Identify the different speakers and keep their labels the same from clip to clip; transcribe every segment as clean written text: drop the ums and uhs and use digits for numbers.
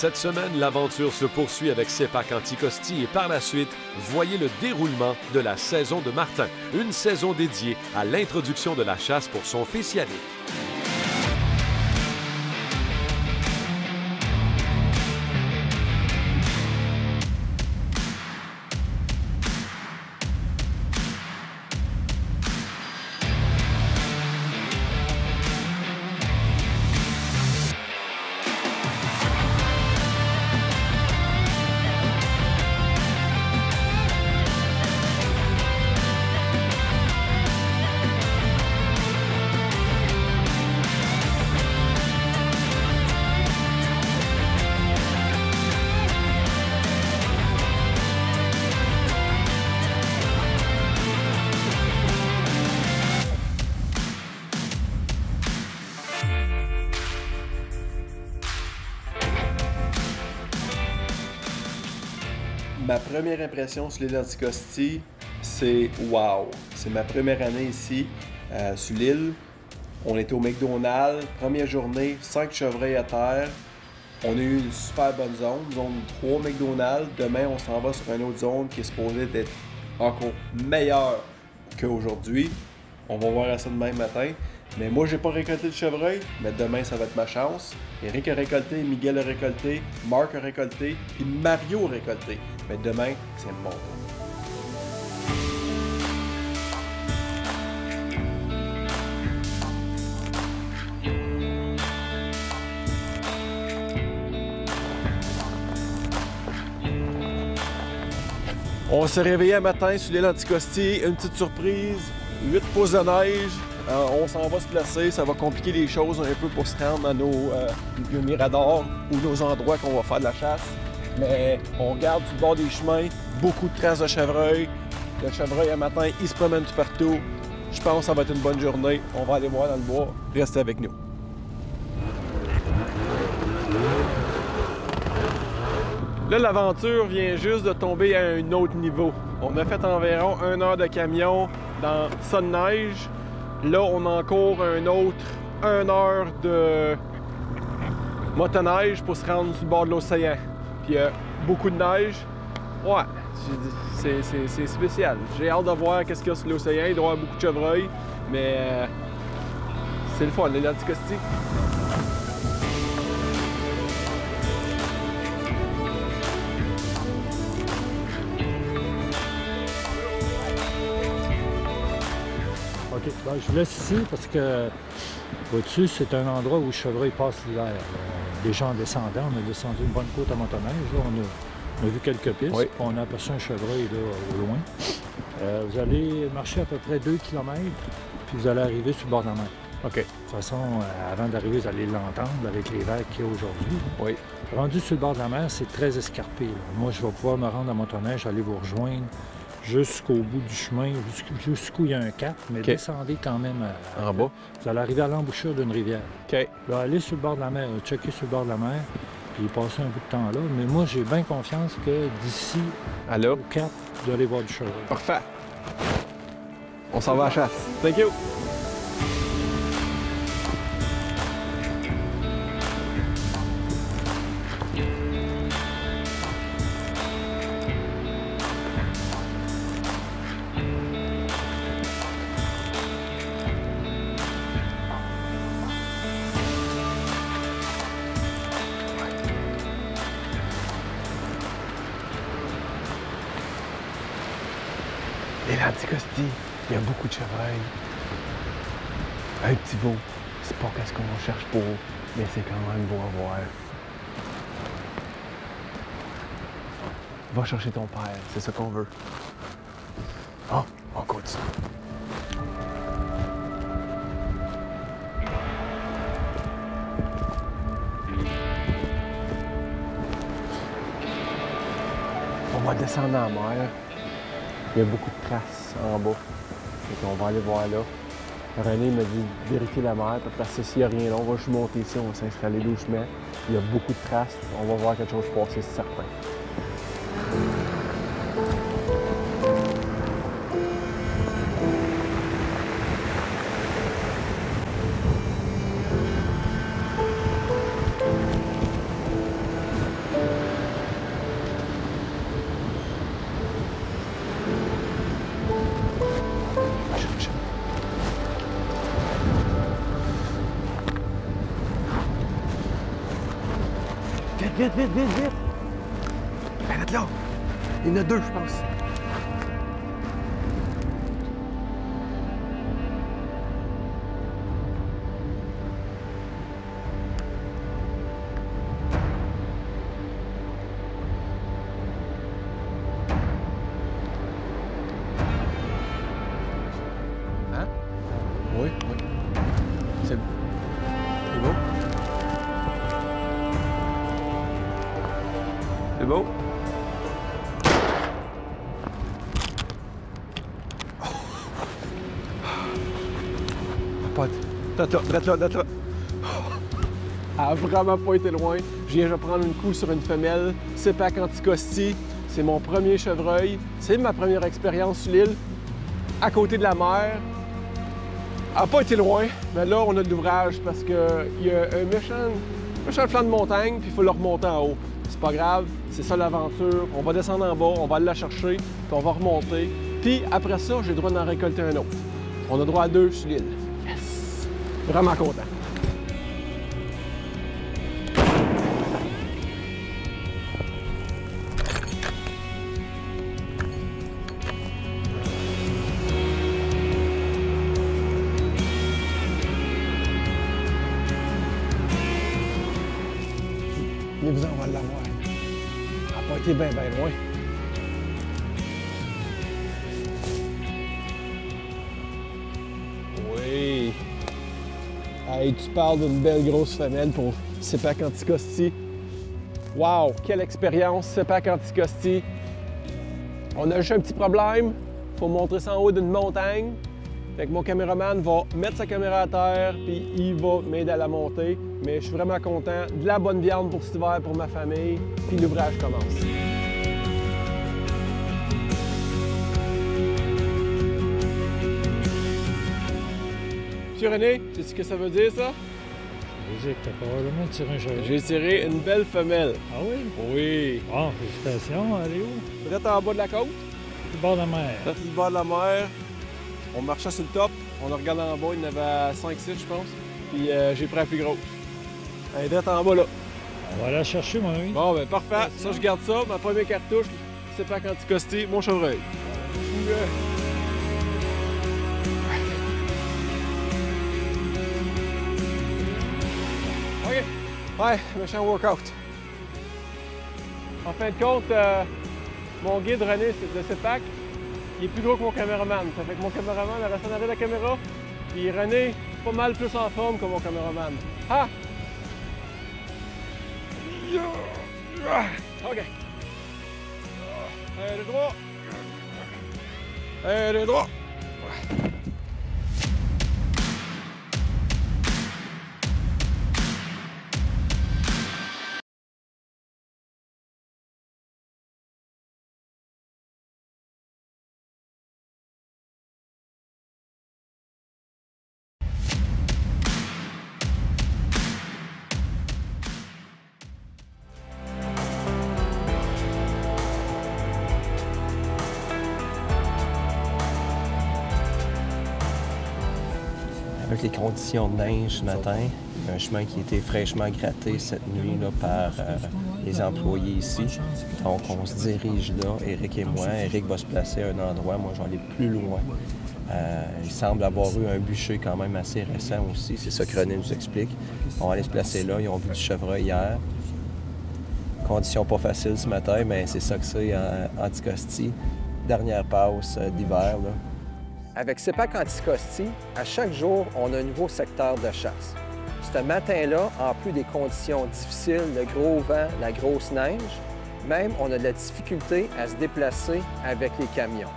Speaker 1: Cette semaine, l'aventure se poursuit avec Sepak Anticosti et par la suite, voyez le déroulement de la saison de Martin, une saison dédiée à l'introduction de la chasse pour son fils Yannick.
Speaker 2: Ma première impression sur l'île d'Anticosti, c'est wow! C'est ma première année ici, sur l'île. On était au McDonald's, première journée, 5 chevreuils à terre. On a eu une super bonne zone 3 McDonald's. Demain, on s'en va sur une autre zone qui est supposée être encore meilleure qu'aujourd'hui. On va voir ça demain matin. Mais moi, j'ai pas récolté de chevreuil, mais demain, ça va être ma chance. Eric a récolté, Miguel a récolté, Marc a récolté, puis Mario a récolté. Mais demain, c'est mon tour. On s'est réveillé un matin sur l'île Anticosti, une petite surprise, 8 pouces de neige. On s'en va se placer, ça va compliquer les choses un peu pour se rendre à nos miradors ou nos endroits qu'on va faire de la chasse. Mais on regarde sur le bord des chemins, beaucoup de traces de chevreuil. Le chevreuil, un matin, il se promène tout partout. Je pense que ça va être une bonne journée. On va aller voir dans le bois. Restez avec nous. Là, l'aventure vient juste de tomber à un autre niveau. On a fait environ 1 heure de camion dans ça de neige. Là, on a encore un autre 1 heure de motoneige pour se rendre sur le bord de l'océan. Puis beaucoup de neige. Ouais, c'est spécial. J'ai hâte de voir qu'est-ce qu'il y a sur l'océan. Il doit y avoir beaucoup de chevreuils, mais c'est le fun, l'île d'Anticosti.
Speaker 3: OK. Ben, je vous laisse ici parce que au-dessus, c'est un endroit où le chevreuil passe l'hiver. Déjà en descendant, on a descendu une bonne côte à motoneige. Là, on a vu quelques pistes.
Speaker 2: Oui.
Speaker 3: On a aperçu un chevreuil là, au loin. Vous allez marcher à peu près 2 km, puis vous allez arriver sur le bord de la mer.
Speaker 2: OK.
Speaker 3: De toute façon, avant d'arriver, vous allez l'entendre avec les vagues qu'il y a aujourd'hui.
Speaker 2: Oui.
Speaker 3: Rendu sur le bord de la mer, c'est très escarpé. Là. Moi, je vais pouvoir me rendre à motoneige, aller vous rejoindre jusqu'au bout du chemin, jusqu'où il y a un cap, mais
Speaker 2: OK.
Speaker 3: descendez quand même
Speaker 2: En bas.
Speaker 3: Vous allez arriver à l'embouchure d'une rivière.
Speaker 2: OK.
Speaker 3: Là, allez sur le bord de la mer, checker sur le bord de la mer, puis passer un bout de temps là. Mais moi, j'ai bien confiance que d'ici
Speaker 2: Allô?
Speaker 3: au cap, vous allez voir du chevreuil.
Speaker 2: Parfait. On s'en va à la chasse. Thank you. Et l'Anticosti, il y a beaucoup de chevreuils. Un petit veau, c'est pas qu'est-ce qu'on cherche pour, mais c'est quand même beau à voir. Va chercher ton père, c'est ce qu'on veut. Oh, on continue. On va descendre en mer. Il y a beaucoup de traces en bas. Donc on va aller voir là. René m'a dit de vérifier la mer, parce que s'il n'y a rien là, on va juste monter ici, on va s'installer doucement. Il y a beaucoup de traces, on va voir quelque chose passer, c'est certain. vite, vite, vite, vite! Arrête là! Il y en a 2, je pense. Hein? Oui, oui. C'est beau. C'est beau? Pas de... Drette là. Elle a vraiment pas été loin. Je viens de prendre un coup sur une femelle, CEPAC Anticosti. C'est mon premier chevreuil. C'est ma première expérience sur l'île, à côté de la mer. Elle n'a pas été loin, mais là, on a de l'ouvrage parce qu'il y a un méchant flanc de montagne, puis il faut le remonter en haut. C'est pas grave, c'est ça l'aventure. On va descendre en bas, on va aller la chercher, puis on va remonter. Puis après ça, j'ai le droit d'en récolter un autre. On a droit à 2 sur l'île. Yes! Vraiment content. Venez-vous-en, on va l'avoir. Elle n'a pas été bien loin. Oui. Hey, tu parles d'une belle grosse femelle pour CEPAC Anticosti. Wow, quelle expérience, CEPAC Anticosti. On a juste un petit problème. Il faut montrer ça en haut d'une montagne. Fait que mon caméraman va mettre sa caméra à terre, puis il va m'aider à la monter. Mais je suis vraiment content. De la bonne viande pour cet hiver, pour ma famille, puis l'ouvrage commence. Monsieur René, tu sais ce que ça veut dire, ça?
Speaker 3: Ça veut dire que tu as probablement tiré un chevreuil.
Speaker 2: J'ai tiré une belle femelle.
Speaker 3: Ah oui?
Speaker 2: Oui.
Speaker 3: Bon, félicitations, elle est où?
Speaker 2: Direct en bas de la côte.
Speaker 3: Du bord de la mer.
Speaker 2: Direct du bord de la mer. On marchait sur le top, on a regardé en bas, il y en avait 5-6, je pense. Puis j'ai pris la plus grosse. Elle est direct en bas, là.
Speaker 3: On va la chercher, mon ami.
Speaker 2: Bon, ben parfait. Ça, je garde ça. Ma première cartouche, CEPAC Anticosti, mon chevreuil. OK. Ouais, méchant workout. En fin de compte, mon guide René de CEPAC, il est plus gros que mon caméraman. Ça fait que mon caméraman il reste en arrière de la caméra. Puis René, pas mal plus en forme que mon caméraman. Ah! OK. Allez, droit. Allez, droit. Avec les conditions de neige ce matin, un chemin qui a été fraîchement gratté cette nuit là, par les employés ici. Donc on se dirige là, Éric et moi. Éric va se placer à un endroit, moi je vais aller plus loin. Il semble avoir eu un bûcher quand même assez récent aussi, c'est ça que René nous explique. On va aller se placer là, ils ont vu du chevreuil hier. Conditions pas faciles ce matin, mais c'est ça que c'est en Anticosti. Dernière passe d'hiver. Avec CEPAC Anticosti, à chaque jour, on a un nouveau secteur de chasse. Ce matin-là, en plus des conditions difficiles, le gros vent, la grosse neige, même on a de la difficulté à se déplacer avec les camions.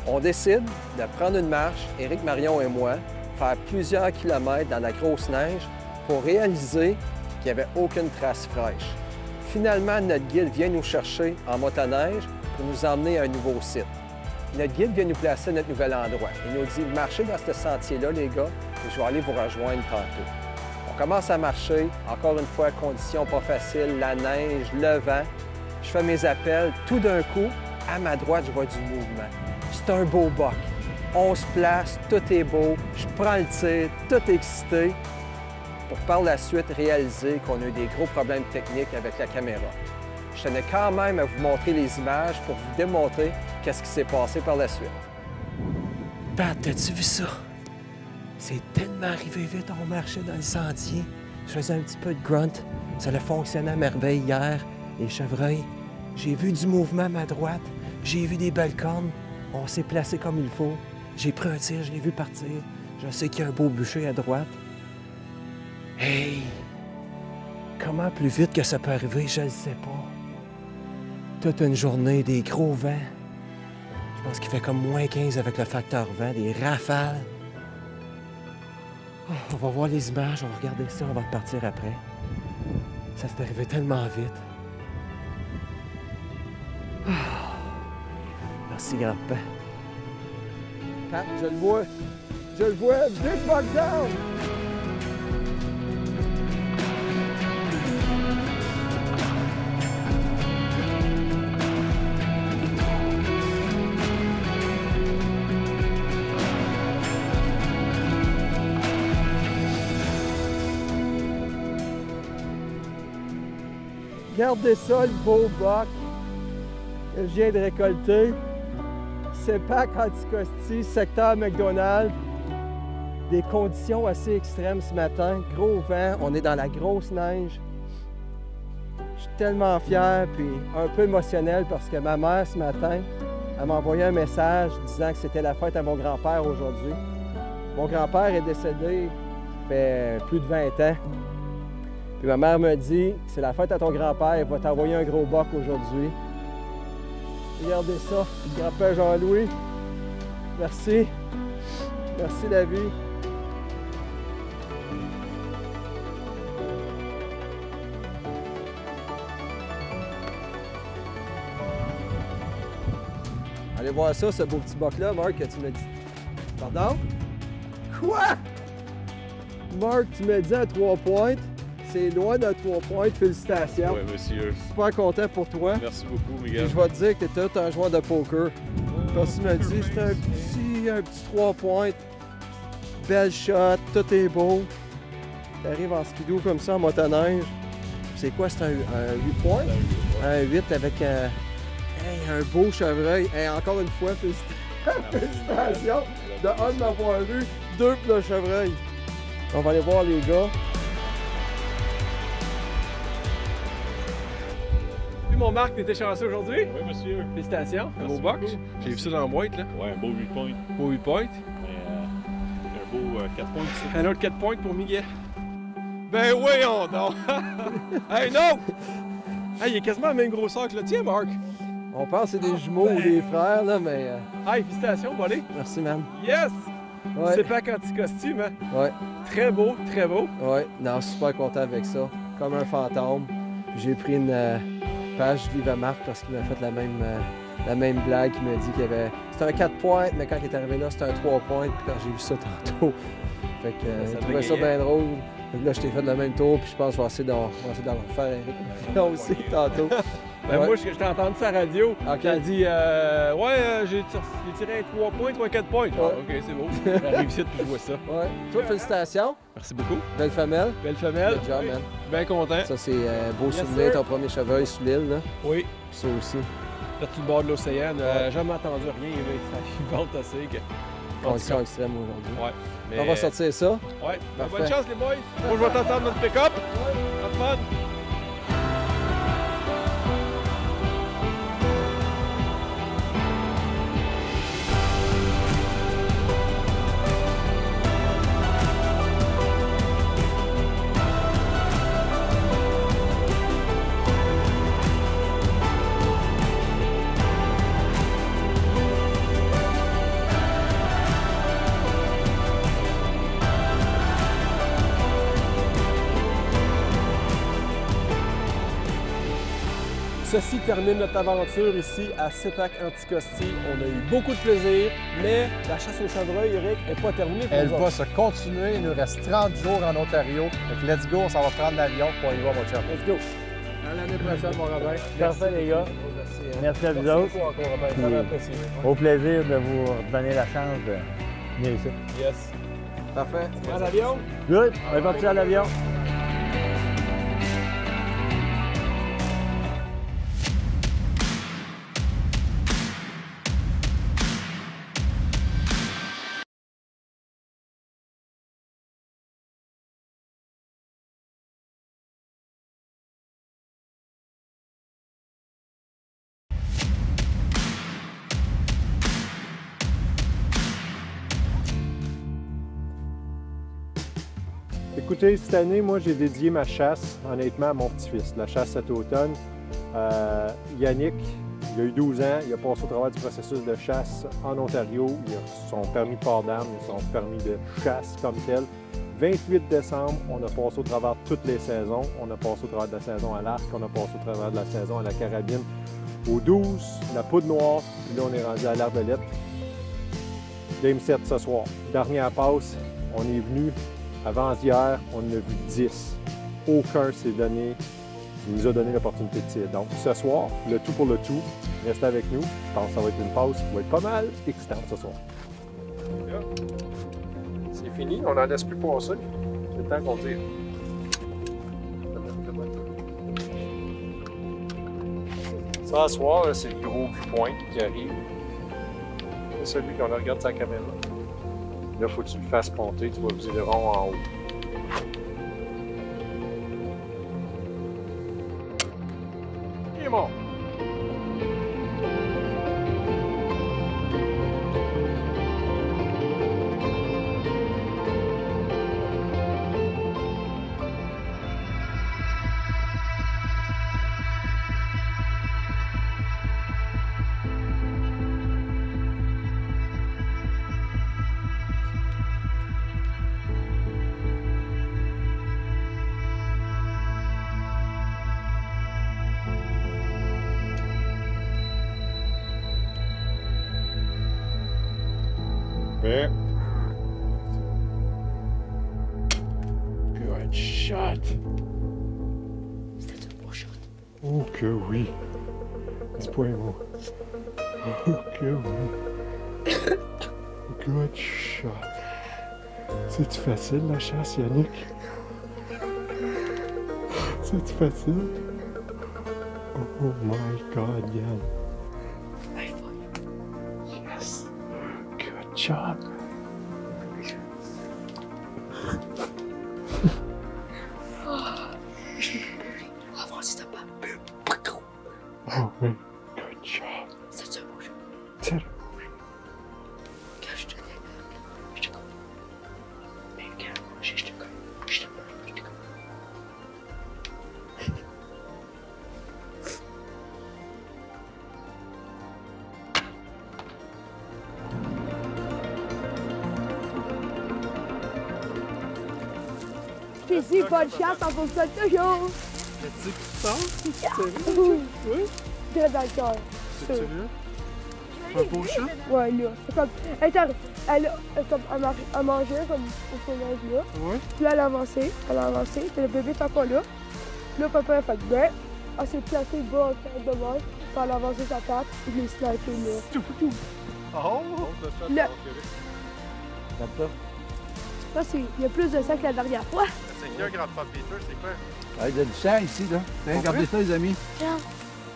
Speaker 2: On décide de prendre une marche, Éric, Marion et moi, faire plusieurs kilomètres dans la grosse neige pour réaliser qu'il n'y avait aucune trace fraîche. Finalement, notre guide vient nous chercher en motoneige pour nous emmener à un nouveau site. Notre guide vient nous placer à notre nouvel endroit. Il nous dit « Marchez dans ce sentier-là, les gars, et je vais aller vous rejoindre tantôt. » On commence à marcher. Encore une fois, conditions pas faciles, la neige, le vent. Je fais mes appels. Tout d'un coup, à ma droite, je vois du mouvement. C'est un beau buck. On se place, tout est beau. Je prends le tir, tout excité.
Speaker 4: pour par la suite réaliser qu'on a eu des gros problèmes techniques avec la caméra. Je tenais quand même à vous montrer les images pour vous démontrer qu'est-ce qui s'est passé par la suite. Pat, t'as-tu vu ça? C'est tellement arrivé vite, on marchait dans le sentier. Je faisais un petit peu de grunt. Ça a fonctionné à merveille hier. Les chevreuils, j'ai vu du mouvement à ma droite. J'ai vu des belles cornes. On s'est placé comme il faut. J'ai pris un tir, je l'ai vu partir. Je sais qu'il y a un beau bûcher à droite. Hey! Comment plus vite que ça peut arriver, je ne sais pas. Toute une journée, des gros vents. Je pense qu'il fait comme moins 15 avec le facteur vent, des rafales. Oh, on va voir les images, on va regarder ça, on va repartir après. Ça s'est arrivé tellement vite. Oh. Merci, grand-père. Pat, je le vois. Je le vois. Big buck down! Regardez ça, le beau buck que je viens de récolter. CEPAC Anticosti, secteur McDonald. Des conditions assez extrêmes ce matin. Gros vent, on est dans la grosse neige. Je suis tellement fier puis un peu émotionnel parce que ma mère, ce matin, elle m'a envoyé un message disant que c'était la fête à mon grand-père aujourd'hui. Mon grand-père est décédé, ça fait plus de 20 ans. Puis ma mère me dit, c'est la fête à ton grand-père, il va t'envoyer un gros boc aujourd'hui. Regardez ça, grand-père Jean-Louis. Merci. Merci la vie. Allez voir ça, ce beau petit boc-là, Marc, que tu m'as dit. Pardon? Quoi? Marc, tu m'as dit à 3 pointes. C'est loin de 3 points, félicitations.
Speaker 5: Oui, monsieur.
Speaker 4: Super content pour toi.
Speaker 5: Merci beaucoup, Miguel.
Speaker 4: Et je vais te dire que tu es un joueur de poker. Comme tu m'as dit, c'est un petit 3 points. Belle shot, tout est beau. Tu arrives en skidoo comme ça, en motoneige. C'est quoi, c'est un 8 points? Un 8 avec un beau chevreuil. Et encore une fois, félicitations de un de m'avoir eu, 2 pour le chevreuil. On va aller voir les gars.
Speaker 6: Mon Marc, t'étais chanceux aujourd'hui?
Speaker 5: Oui, monsieur.
Speaker 6: Félicitations, un beau
Speaker 5: Merci
Speaker 6: box.
Speaker 5: beaucoup.
Speaker 6: J'ai vu ça dans la boîte, là.
Speaker 5: Ouais, un beau 8 points.
Speaker 6: Beau 8 points.
Speaker 5: Un beau 4 points ici.
Speaker 6: Un autre 4 points pour Miguel. Ben voyons donc! Hey, non! Hey, il est quasiment la même grosseur que le tien, Marc.
Speaker 4: On pense que c'est des jumeaux ou des frères, là, mais...
Speaker 6: Hey, félicitations, Bolé.
Speaker 4: Merci, man.
Speaker 6: Yes!
Speaker 4: Ouais.
Speaker 6: C'est pas anti-costume, hein?
Speaker 4: Ouais.
Speaker 6: Très beau, très beau.
Speaker 4: Ouais. Non, super content avec ça. Comme un fantôme. Puis j'ai pris une page du livre à Marc parce qu'il m'a fait la même blague. Il m'a dit qu'il y avait... C'était un 4 points, mais quand il est arrivé là, c'était un 3 points. Puis quand j'ai vu ça tantôt, fait que j'ai trouvé ça bien drôle. Fait que là, je t'ai fait le même tour, puis je pense qu'on va essayer d'en refaire Eric aussi tantôt.
Speaker 6: Ben
Speaker 4: Ouais.
Speaker 6: moi, je t'ai entendu sur la radio.
Speaker 4: Ok.
Speaker 6: T'as dit, j'ai tiré un 3 points, toi 4 points. Ah, OK, c'est beau. J'arrive ici, puis je vois ça.
Speaker 4: Ouais. Toi, félicitations.
Speaker 6: Merci beaucoup.
Speaker 4: Belle femelle.
Speaker 6: Belle femelle.
Speaker 4: Good job, man.
Speaker 6: Bien content.
Speaker 4: Ça, c'est beau
Speaker 6: Yes,
Speaker 4: souvenir,
Speaker 6: sir.
Speaker 4: ton premier chevreuil sur l'île, là.
Speaker 6: Oui.
Speaker 4: Puis ça aussi.
Speaker 6: Là, tout le bord de l'océan, jamais entendu rien, il vente assez que...
Speaker 4: Conditions extrêmes aujourd'hui.
Speaker 6: Ouais. Mais...
Speaker 4: On va sortir ça.
Speaker 6: Ouais.
Speaker 4: Parfait.
Speaker 6: Bonne chance, les boys. Moi, je vais t'entendre notre pick-up. Have fun. Ceci termine notre aventure ici à CEPAC Anticosti. On a eu beaucoup de plaisir, mais la chasse au chevreuil, Eric, n'est pas terminée.
Speaker 7: Elle va se continuer. Il nous reste 30 jours en Ontario. Donc, let's go, on s'en va prendre l'avion pour y voir, mon chum.
Speaker 6: Let's go. À l'année prochaine, mon Robin.
Speaker 8: Parfait, les gars. Merci à vous autres.
Speaker 6: Beaucoup encore, Robin. Vraiment apprécié.
Speaker 8: Au plaisir de vous donner la chance de venir ici.
Speaker 6: Yes.
Speaker 4: Parfait.
Speaker 6: À l'avion?
Speaker 8: Good. On est parti à l'avion.
Speaker 7: Écoutez, cette année, moi, j'ai dédié ma chasse, honnêtement, à mon petit-fils. La chasse cet automne. Yannick, il a eu 12 ans, il a passé au travers du processus de chasse en Ontario. Il a son permis de port d'armes, il a son permis de chasse comme tel. 28 décembre, on a passé au travers de toutes les saisons. On a passé au travers de la saison à l'arc, on a passé au travers de la saison à la carabine. Au 12, la poudre noire, puis là, on est rendu à l'arbalète. Game 7 ce soir. Dernière passe, on est venu. Avant-hier, on en a vu 10. Aucun s'est donné, il nous a donné l'opportunité de tirer. Donc, ce soir, le tout pour le tout, restez avec nous. Je pense que ça va être une pause qui va être pas mal excitante ce soir. C'est fini, on n'en laisse plus passer. C'est le temps qu'on tire. Ça, ce soir, c'est le gros point qui arrive. C'est celui qu'on regarde sa caméra. Là, il faut que tu le fasses monter, tu vas viser le rond en haut. Il est mort! Good shot!
Speaker 9: C'était un beau shot.
Speaker 7: Oh que oui! Dis-moi un mot. Oh que oui! Good shot! C'est-tu facile la chasse, Yannick? C'est-tu facile? Oh my God, Yann!
Speaker 9: High five.
Speaker 7: Yes! Good job!
Speaker 9: Avance ta pas.
Speaker 7: Oh oui! Good job!
Speaker 9: C'était un beau shot.
Speaker 7: C'est le
Speaker 9: Quand je te dis, je te connais. Mais quand je te connais, je te connais.
Speaker 10: Ici, bonne chasse, on fonctionne toujours.
Speaker 7: T'as-tu qui sort? Oui?
Speaker 10: Très dans le cœur.
Speaker 7: C'est sérieux? Un beau chat?
Speaker 10: Ouais, là. C'est comme, elle mangeait comme au feuillage là.
Speaker 7: Oui?
Speaker 10: Puis là, elle a avancé. Puis le bébé est encore là. Là, papa a fait ben. Elle s'est placée bas en terre de mort. Puis elle a avancé sa patte. Puis je l'ai snipé là. Tout.
Speaker 7: Oh!
Speaker 10: Là.
Speaker 8: Comme ça.
Speaker 10: Là, il y a plus de sang que la dernière fois.
Speaker 7: C'est qui un grand Pop Peter? C'est quoi?
Speaker 8: Ah, il y a du sang ici, là. Tiens, regardez ça, les amis.
Speaker 10: Tiens.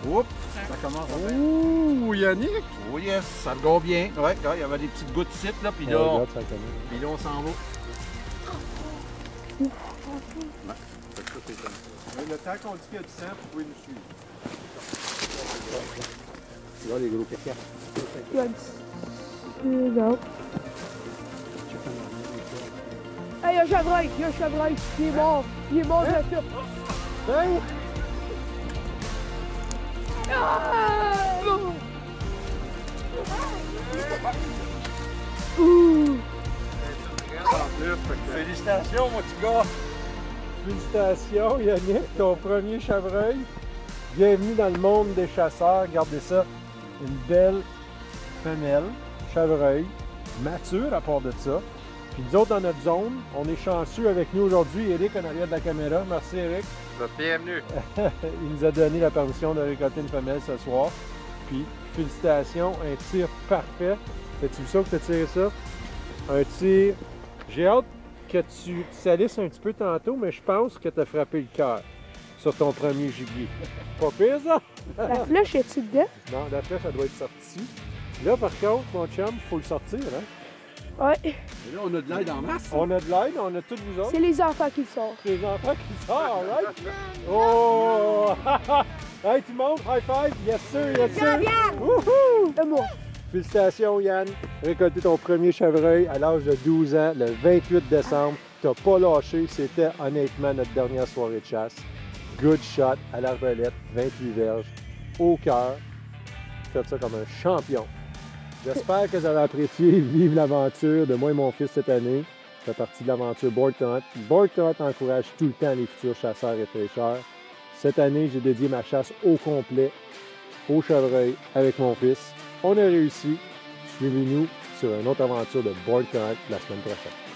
Speaker 8: Oups! Ça commence à faire.
Speaker 7: Ouh, Yannick!
Speaker 8: Oh yes, ça le gars bien. Ouais, là, il y avait des petites gouttes ici, là, puis là,
Speaker 7: Regarde, ça commence.
Speaker 8: puis là, on s'en va.
Speaker 7: Le temps qu'on dit qu'il y a du sang, vous pouvez nous suivre.
Speaker 8: Là, les gros caca.
Speaker 10: Il y a du... Non. Hey, il y a un chevreuil. Il est mort. Il est mort de la queue.
Speaker 7: Hein?
Speaker 10: Ouh.
Speaker 8: Félicitations, mon petit gars!
Speaker 7: Félicitations, Yannick, ton premier chevreuil. Bienvenue dans le monde des chasseurs. Regardez ça. Une belle femelle, chevreuil, mature à part de ça. Puis nous autres, dans notre zone, on est chanceux avec nous aujourd'hui. Eric en arrière de la caméra. Merci, Eric.
Speaker 2: Vous êtes bienvenue.
Speaker 7: Il nous a donné la permission de récolter une femelle ce soir. Puis, félicitations, un tir parfait. As-tu vu ça que tu as tiré ça? Un tir J'ai hâte que tu salisses un petit peu tantôt, mais je pense que tu as frappé le cœur sur ton premier gibier. Pas pire, ça?
Speaker 10: La flèche, est-tu dedans?
Speaker 7: Non, la flèche, elle doit être sortie. Là, par contre, mon chum, il faut le sortir, hein?
Speaker 10: Ouais.
Speaker 8: Et là, on a de l'aide en masse.
Speaker 7: On a de l'aide, on a tous vous autres.
Speaker 10: C'est les enfants qui le sortent.
Speaker 7: C'est les enfants qui sortent, right? Oh! Hey, tout le monde, high five! Yes sir, yes sir! Wouhou!
Speaker 10: Et moi.
Speaker 7: Félicitations, Yann. Récolté ton premier chevreuil à l'âge de 12 ans, le 28 décembre. T'as pas lâché. C'était honnêtement notre dernière soirée de chasse. Good shot à l'arbalète, 28 verges, au cœur. Faites ça comme un champion. J'espère que vous avez apprécié vivre l'aventure de moi et mon fils cette année. Ça fait partie de l'aventure Borg to Hunt. Borg to Hunt encourage tout le temps les futurs chasseurs et pêcheurs. Cette année, j'ai dédié ma chasse au complet au chevreuil avec mon fils. On a réussi. Suivez-nous sur une autre aventure de Borg to Hunt la semaine prochaine.